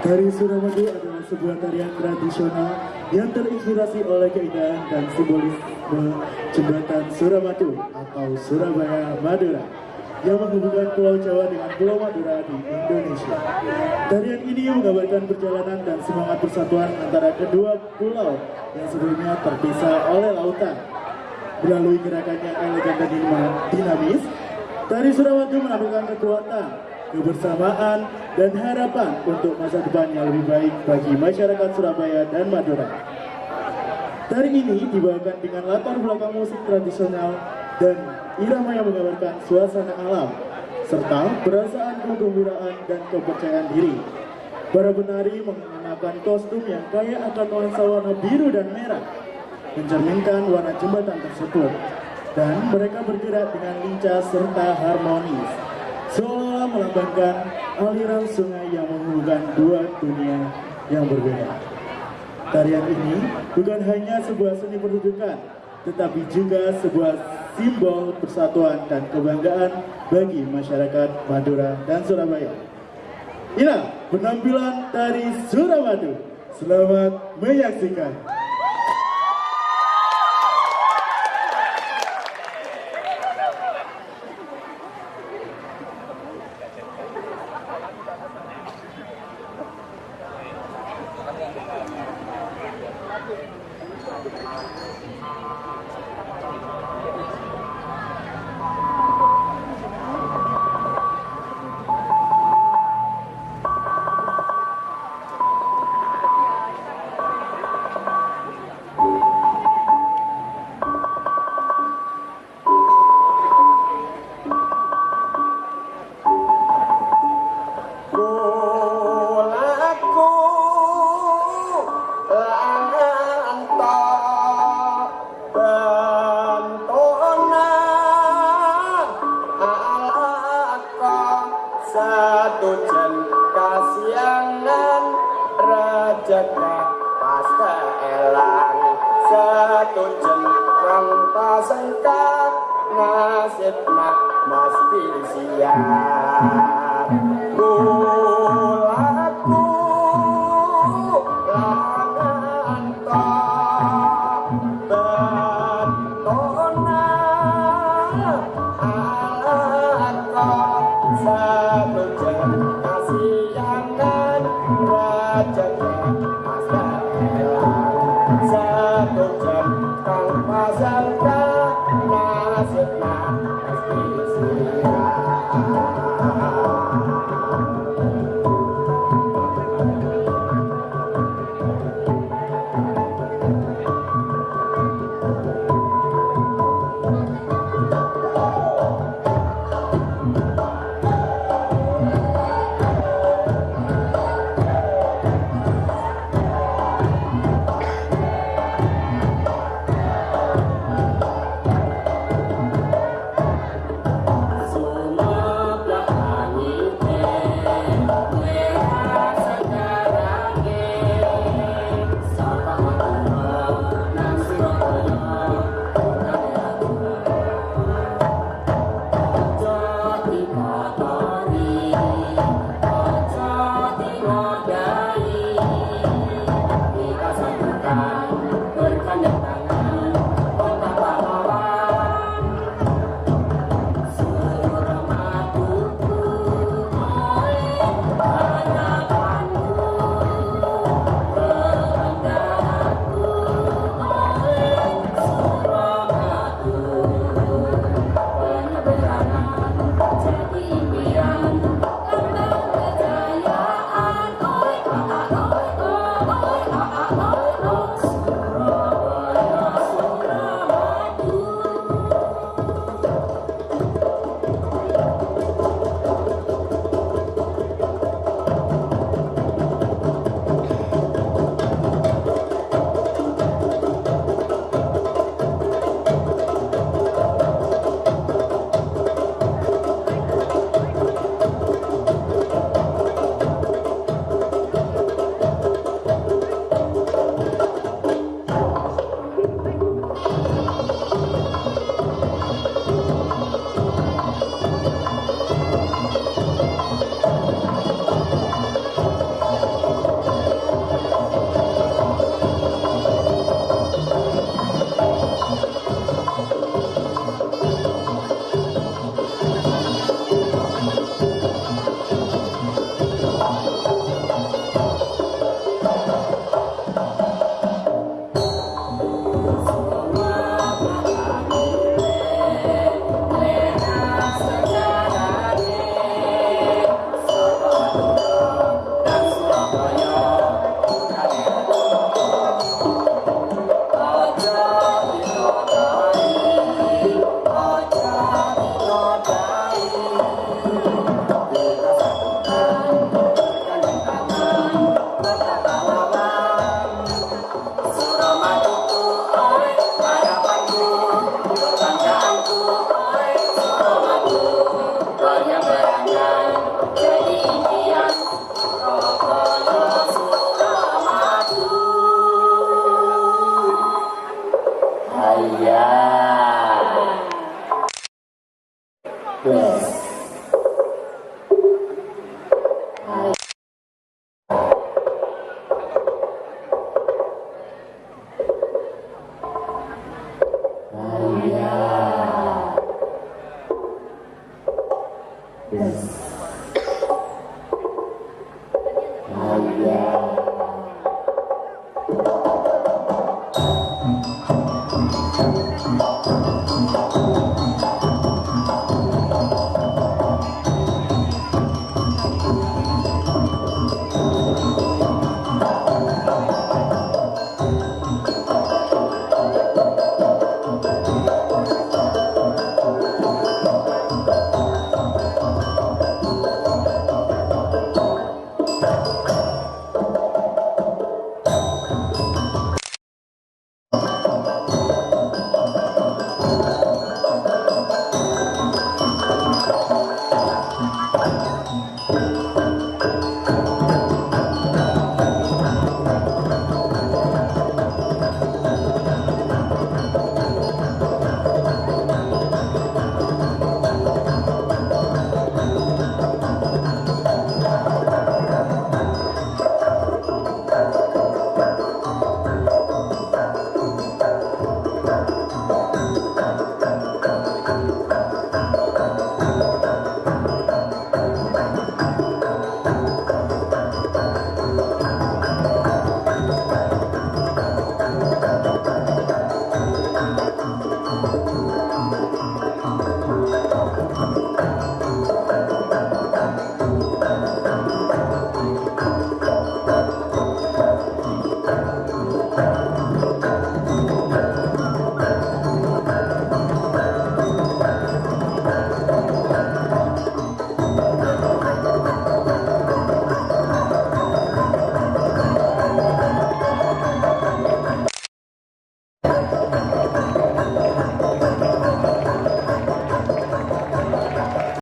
Tari Suramadu adalah sebuah tarian tradisional yang terinspirasi oleh keindahan dan simbolisme jembatan Suramadu atau Surabaya Madura yang menghubungkan Pulau Jawa dengan Pulau Madura di Indonesia. Tarian ini menggambarkan perjalanan dan semangat persatuan antara kedua pulau yang sebelumnya terpisah oleh lautan. Melalui gerakan yang elegan dan dinamis, tari Suramadu menampilkan kekuatan, kebersamaan, dan harapan untuk masa depan yang lebih baik bagi masyarakat Surabaya dan Madura. Tari ini dibawakan dengan latar belakang musik tradisional dan irama yang menggambarkan suasana alam, serta perasaan kegembiraan dan kepercayaan diri. Para penari mengenakan kostum yang kaya akan nuansa warna biru dan merah, mencerminkan warna jembatan tersebut, dan mereka bergerak dengan lincah serta harmonis, seolah melambangkan aliran sungai yang menghubungkan dua dunia yang berbeda. Tarian ini bukan hanya sebuah seni pertunjukan, tetapi juga sebuah simbol persatuan dan kebanggaan bagi masyarakat Madura dan Surabaya. Inilah penampilan tari Suramadu. Selamat menyaksikan. Satu jen kasiangan rejeki pasti elang, satu jen wong pasengkat nasibna mesti siap.